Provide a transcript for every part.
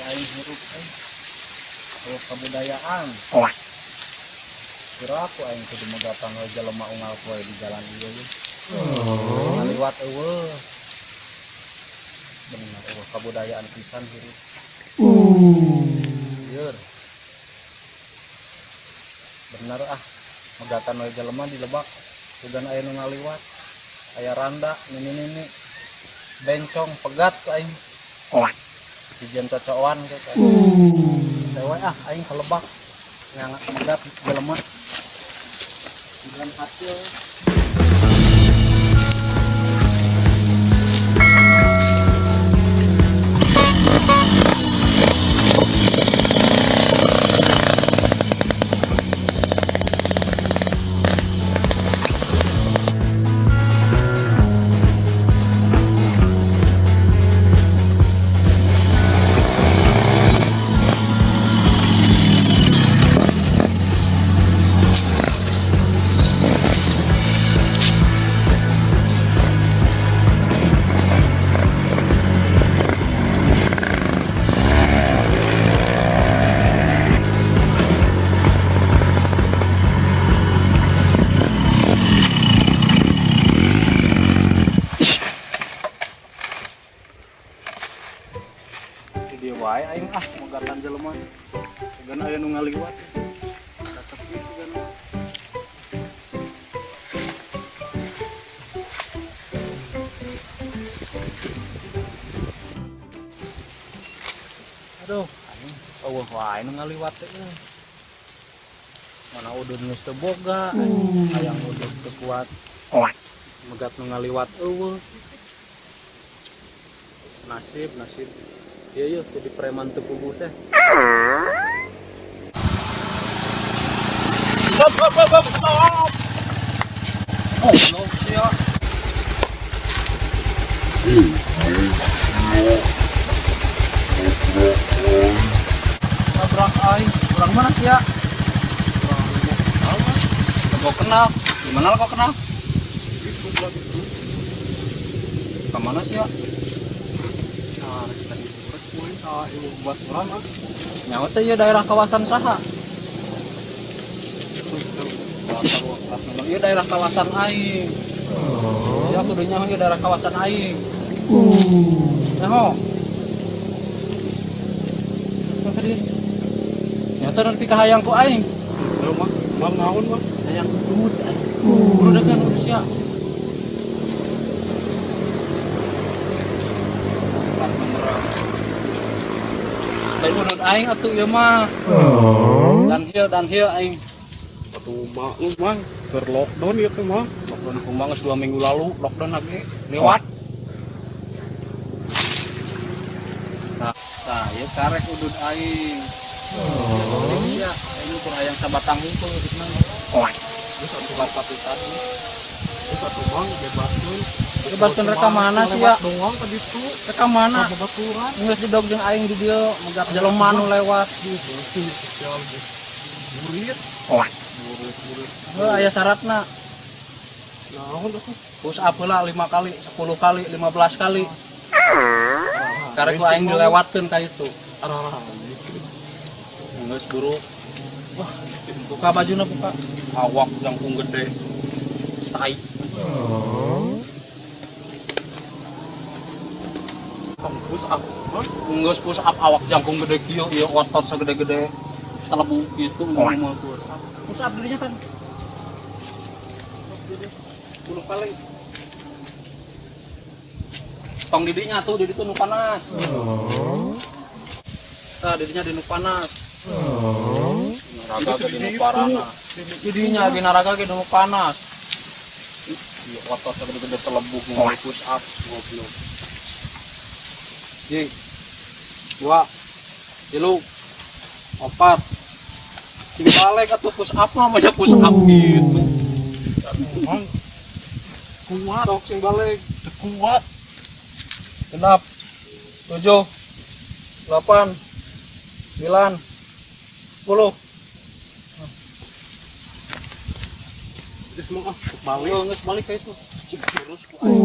aing hirup oh kebudayaan. Kira aku aing kudu megatang we jelema unggal poe di jalan ieu ge. Ngaliwat eueuh. Bener eueuh kebudayaan pisan hirup. Yeur. Bener megatan we jelema di Lebak. Sugan aya nu ngaliwat. Aya randa nini bencong pegat ku aing. Dijen cocokan gitu. Dewe aing ke Lebak. Yang megat jelema. Dengan hasil dia wae aing megatan jelema. Sugan aya nu ngaliwat. Tapi sugan aduh, eueuh wae nu ngaliwat teh. Mana udun geus teu boga, hayang udun teu kuat. Megat nu ngaliwat eueuh. Nasib. Iya jadi preman teu puguh teh. Stop. Oh, no sia. Nabrak aing. Urang mana sia? Kok kenal? Gimana lo kok kenal? Ke mana sia? Buat orang nyawa teh ya daerah kawasan saha? Iya daerah kawasan aing. Ya kudunya mah daerah kawasan aing. Nyaho. Tadi. Nyata nepi ka hayang ku aing. Mah naon mah? Hayang udud aing. Udud kan sia. Menurut aing atuh ieu mah. Dan hieu aing. Atuh mah keur lockdown ieu teh mah. Lockdown kumaha geus 2 minggu lalu, lockdown lagi lewat. Nah, ieu karek udud aing. Ya, aing kur hayang sabatang hungkul gitu mah. Geus atuh bapak tadi. Geus atuh mah bebaskeun. Bebaskeun reka mana sih ya? Doang tadi tuh. Reka mana? Babaturan. Geus didog jeung aing di dieu megat jelema nu lewat. Burit. Burit. Aya syaratna. Naon atuh? Push up heula 5 kali, 10 kali, 15 kali. Karek ku aing dilewatkeun ka itu. Geus buru. Wah, buka bajuna buka. Awak jangkung gede. Tai. Push up awak jangkung gede kieu ieu otot sagede-gede telebu kitu mau push up dirinya kan 10 kali tong didinya tuh di ditu nu panas didinya di nu panas naraga ge di nu parana didinya ge naraga ge nu panas ieu otot sagede-gede telebu mau push up goblok. 1, 2, 3, 4. Sing balik atuh push up mah aja push up gitu. Kuat sok sing balik, kuat. 6, 7, 8, 9, 10. Geus mah balik. Geus balik ka itu. Terus ku aing.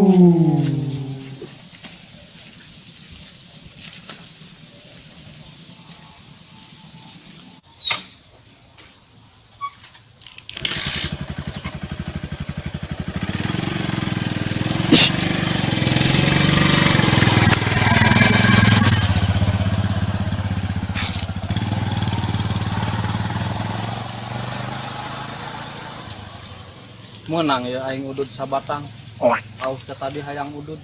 menang ya aing udud sabatang. Aus tadi hayang udud.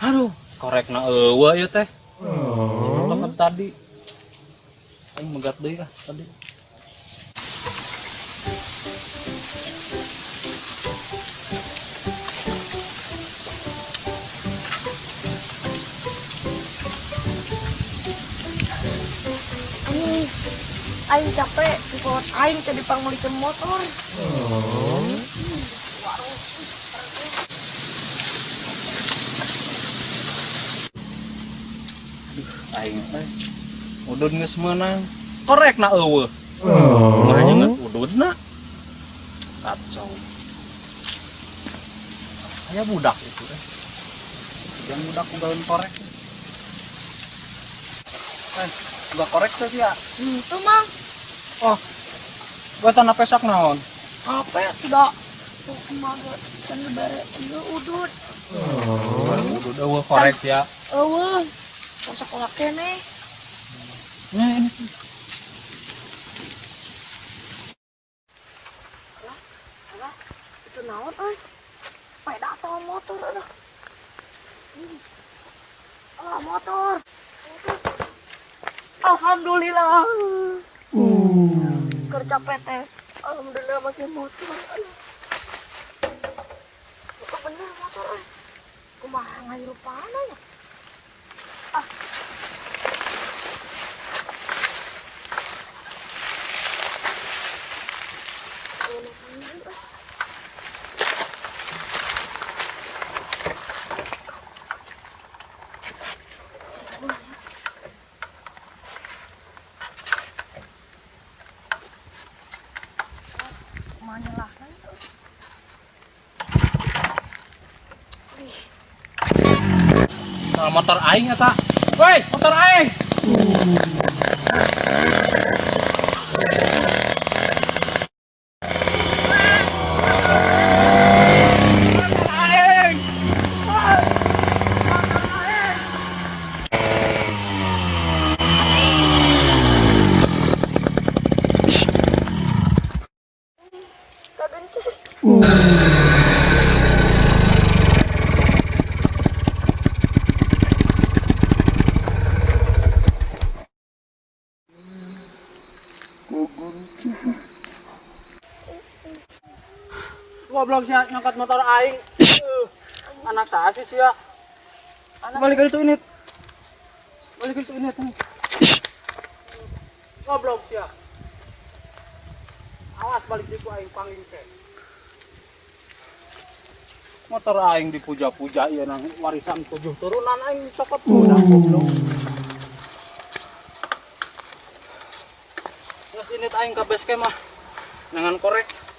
Aduh, korekna eueuh ieu teh. Banget tadi. Aing megat deui ah tadi. Aing capek, buat aing tadi pangulikeun motor. Aing teh udud geus meunang. Korekna eueuh. Kumanya ngan ududna. Kacau. Aya budak itu teh. Yang budak ugaeun korek. Uga korek teh sia. Itu mah Oh, gua tanah pesak naon? apa ya tidak kemaga kan bare enggak udut. Udud eueuh korek ya. Eueuh. Pas sekolah kene. Ini. Alah, itu naon euy? Sepeda atau motor aduh. Ah, motor. Alhamdulillah. Kerja PT. Alhamdulillah pakai motor. Aduh. Itu bener motor euy. Kumaha ngayupana ya? Ah. Nah, motor aing eta. Woi, motor aing. Goblok sia nyangkat motor aing. Anak saya sih sia. Balik itu unit. Balik itu unit. Goblok sia. Awas balik di ku aing panggil teh. Motor aing dipuja-puja ieu nang warisan 7 turunan aing cokot udah goblok. Geus unit aing ka base camp mah. Dengan korek.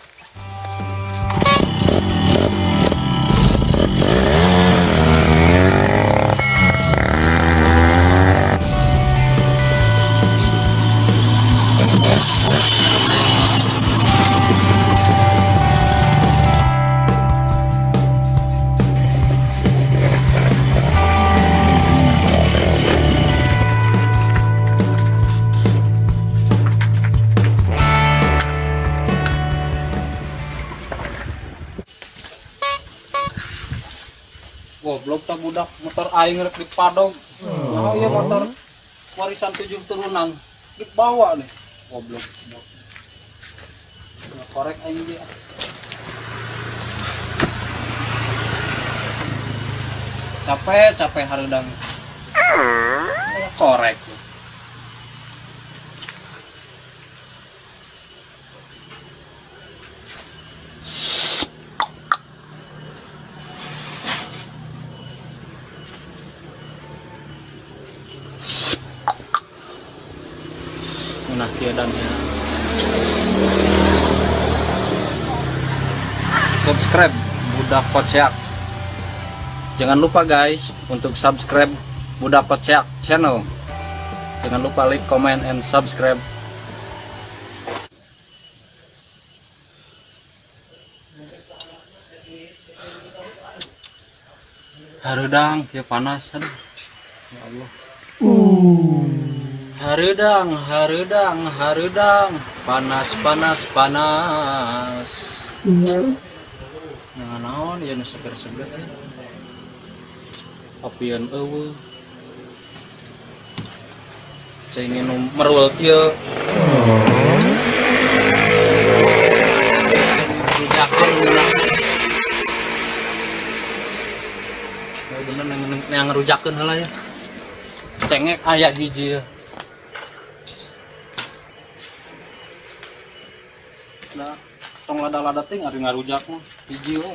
Goblok tak budak motor aing rek dipadog. Nah, iya motor warisan 7 turunan dibawa nih. Goblok. Nah, korek aing dia. Capek hareudang. Korek. Nah, keadaannya. Subscribe Budak Kocak. Jangan lupa guys untuk subscribe Budak Kocak channel. Jangan lupa like, comment, and subscribe. Hareudang, kieu panas aduh. Ya Allah. Hareudang, hareudang, hareudang, panas, panas, panas. Nah, naon ya nu seger-seger. Apian eueuh. Cai nu merul kieu. Rujakeun geulak. Bener yang rujakeun heula ya. Cengek aya hiji ya. Nah, tong lada-lada ting ari ngarujak mah hiji we.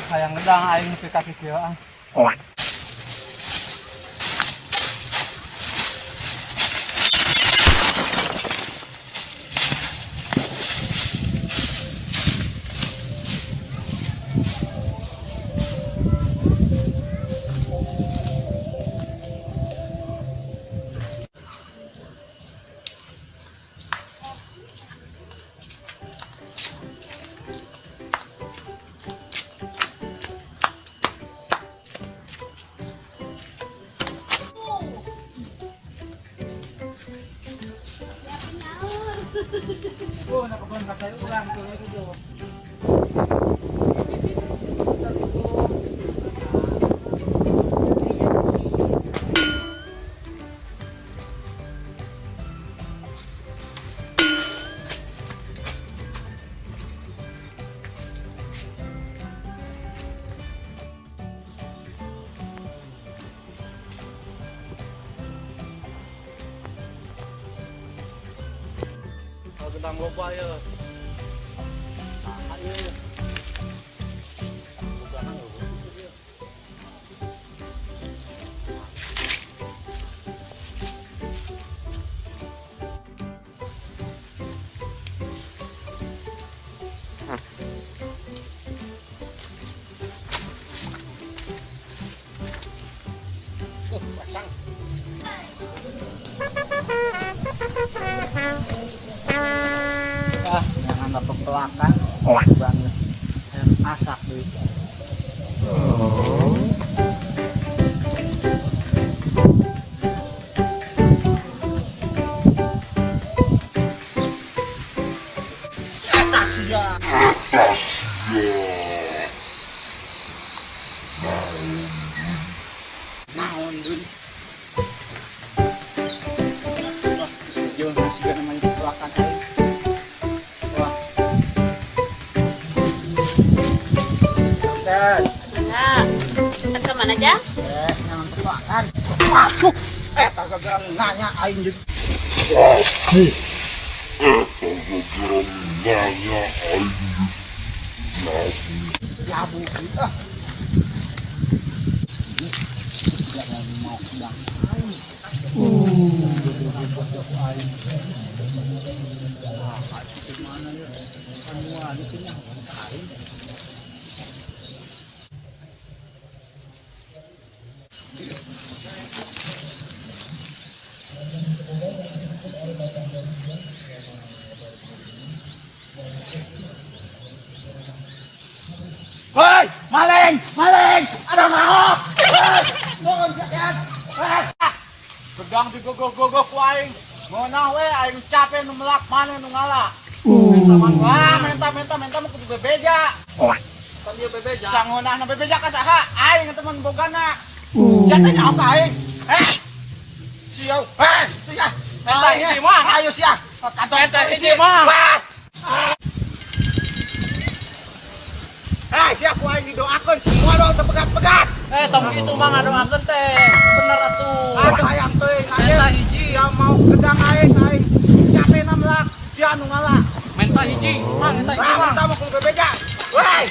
Hayang ngedang aing nepi ka kieu ah. Oh, nakabulan ka tayo ulang ko ito. Gedang loba ya. Nah, ieu. Bukan dia. Pasang. Jangan dapat pelakan banget asak deh. Atas ya. Naon dun. Yo masih namanya pelakan aja. Nah, kita kemana aja? Jangan tebakan. Masuk. Kagak nanya aing juga. Labu kita. Jangan mau sedang aing. Mana ya? Semua di sini aing. Hei, maling, maling, ada mau? Mohon sekalian. Gedang digogok-gogok ku aing. Ngonah we aing capek nu melak mana nu ngala. Menta mau kudu bebeja. Kan dia bebeja. Sang ngonah na bebeja ka saha? Aing teman bogana. Siya tanya ako kain. Siyaw. Siya. Mentah hiji mang. Ayo siya. Mentah hiji mang. Siya ku aing didoakeun semua dong tepegat-pegat. Tong gitu mang ngadoakeun teh. Bener atuh. Aduh hayang teuing Mentah hiji. Siya mau gedang aing capek na melak. Siya anu ngalah. Mentah hiji. Mang eta hiji mang. Kita mau ke bebeja. Woi.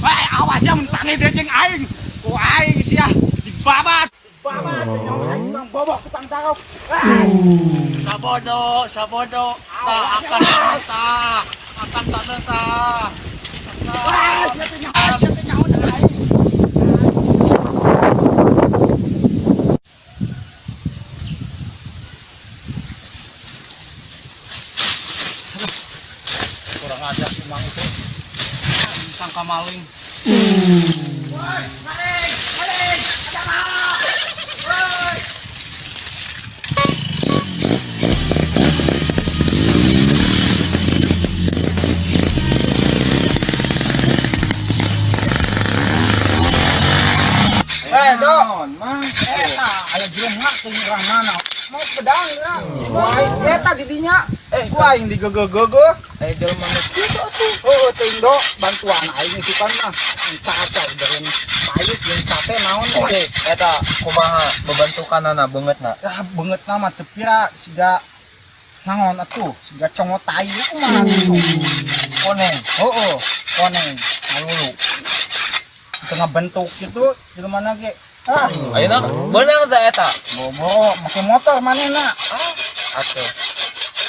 Woi, awas ya mentangnya dia jeung aing. Ku aing sia dibabat. Babat nyawa aing bang bobok tukang tarok. Sabodo. Tak akan tak. Akan tak. Sia teh nyawa jeung aing. Kurang ajar si mang itu. Sangka maling. Woi, maling. Ada mau. Woi. Do. Eta aya jelema teh nyerang mana? Mau pedang ya. Woi, eta di dinya. Ku aing digege-gege. Aya jelema nu kitu atuh. Oh, teuing do bantuan aing isukan mah. Caca udahin payus jeung sate naon Oke, eta kumaha bebantukanana beungeutna? Ah, beungeutna mah teu pira siga naon atuh, siga congo tai kumaha gitu. Koneng. Heueuh, koneng ngalulu. Tengah bentuk gitu jelema na ge. Ayeuna beunang teh eta. Bobo, make motor manehna. Atuh.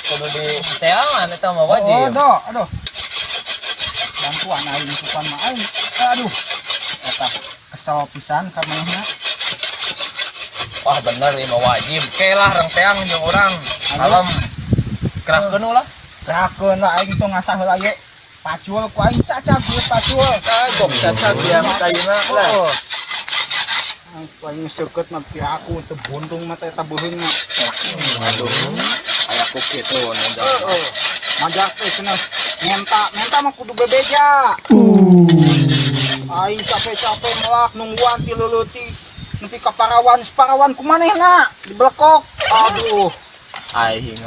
Kudu diteangan eta mah Oh, wajib. aduh. Bantuan aing isukan mah aing. Aduh. Eta kesel pisan ka manehna. Wah bener ieu mah wajib. Kelah reng teang jeung urang. Alam. Kerahkeun ulah. Krakeun lah aing tong ngasah heula ye. Pacul ku aing caca gue pacul. Kagok caca diam kayuna lah. Oh. Aku aing seukeut mah pira aku teu buntung mah eta beuheung mah. Aduh. Aya ku kitu nanda. Heeh. Majak teh cenah menta mah kudu bebeja. Aing capek-capek melak nungguan ti leuleut nepi ka parawan kumanehna dibelekok. Aduh. Aing.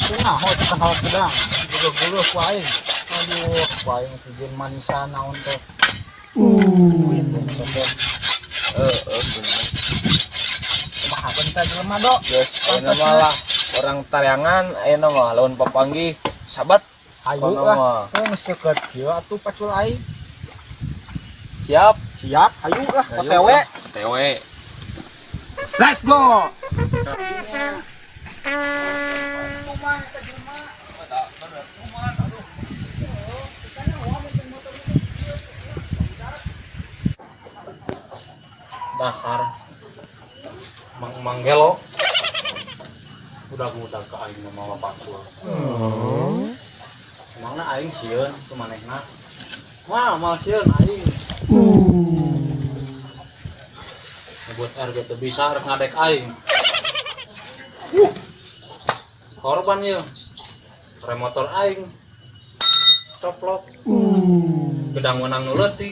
Cenah hot ka pedang. Gulu-gulu ku aing. Aduh, ku aing pijeun manisan naon teh. Duit bener. Bener. Kumaha bentar jelema do? Geus ayeuna malah orang tariangan ayeuna mah lawan papanggih sabat. Ayo Kono lah. mah. Oh, seukeut kieu atuh pacul aing. Siap. Siap, ayo lah, Ayo, OTW. OTW. Let's go. Dasar manggelo. Udah ke aing mah mawa pacul. Emangna aing sieun ku manehna. Wah, mal sieun aing. Buat RG teu bisa rek ngadek aing. Korban ye. Rem motor aing. Coplok. Gedang menang nu leutik.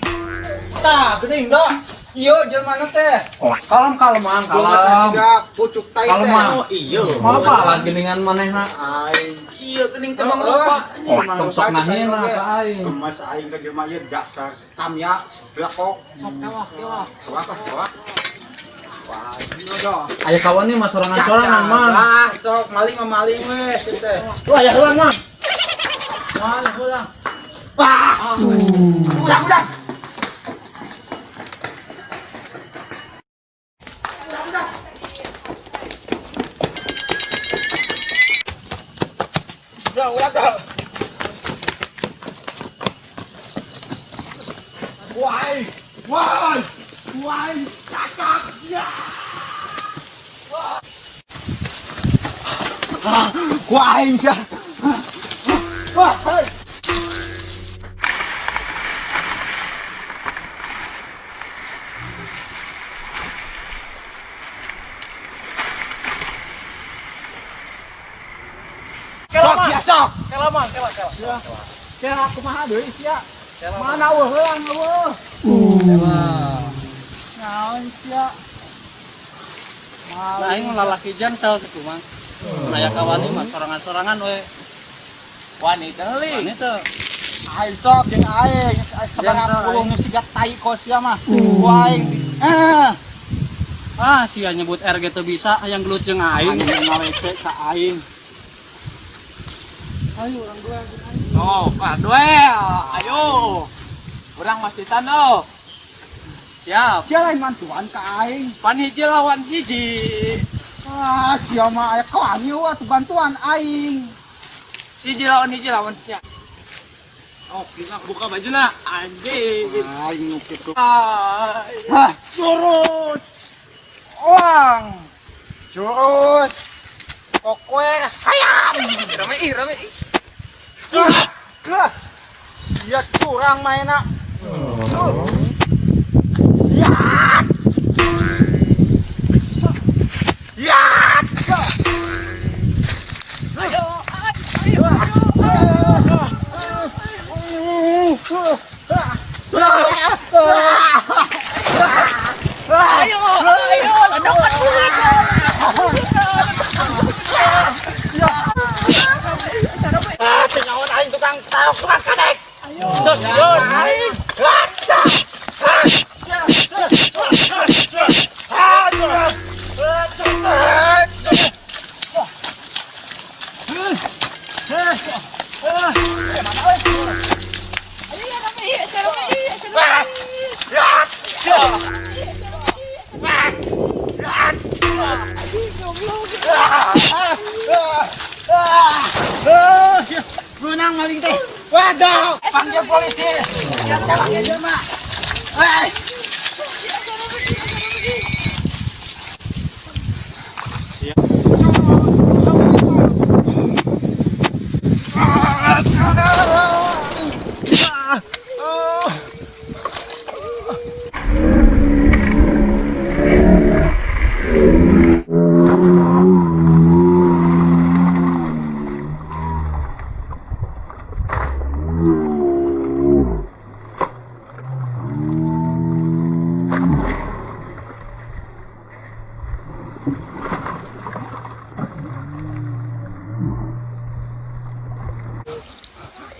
Tah, geuning do. Ieu jelema teh. Kalem mang, Kalem siga pucuk tai teh. Oh iya. Apa lagi dengan manehna? Aing Kieu geuning teh mang lupa. Mang Sok nahina ka aing. Mas aing ka jelema ieu dasar tamya blakok. Sok tewak. Sewak. Wah, ieu do. Aya kawan nih mas sorangan-sorangan mang. Ah, sok maling we teh. Wah, ya heula mang. Mana heula? Wah. Udah. Ya, udah dah. Wai, kakak. Ya. Wai, ya. Wah. Sok, ya sok. Kela mang, kela. Kaya kumaha deui sia. Mana eueuh heula eueuh. Naon sia? Nah, aing lalaki jantel gitu mah. Aya kawani mah sorangan-sorangan we. Wanita heuli. Wanita. Aing sok jeung aing sebenarnya pulung nu siga tai kos sia mah. Aing. Sia nyebut RG teu bisa hayang gelut jeung aing. Aing ngawece ka aing. Ayo urang dua. Oh, Pak Duel. Ayo. Urang masih tano. Siap. Sia lain mantuan ka aing. Pan hiji lawan hiji. Sia mah aya kawani wa tu bantuan aing. Hiji lawan siap. Oh, kita buka bajuna. Anjing. Aing nu kitu. Hah, Jurus. Uang. Jurus. Kokoe hayam. rame. Sia curang mainna. Tinggalkan aing tukang tahu tukang kadek. Terus aing. Gunang maling teh. Waduh, panggil polisi. Jangan panggil jelema.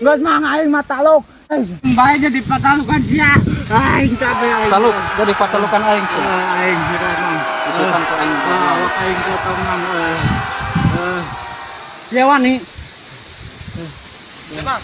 Nggak mang aing mah taluk. Bae jadi patalukan sia. Aing capek aing. Taluk, jadi patalukan aing sih. Aing kita mang. Isukan ku aing. Awak aing potong mang. Sia wani. Bang.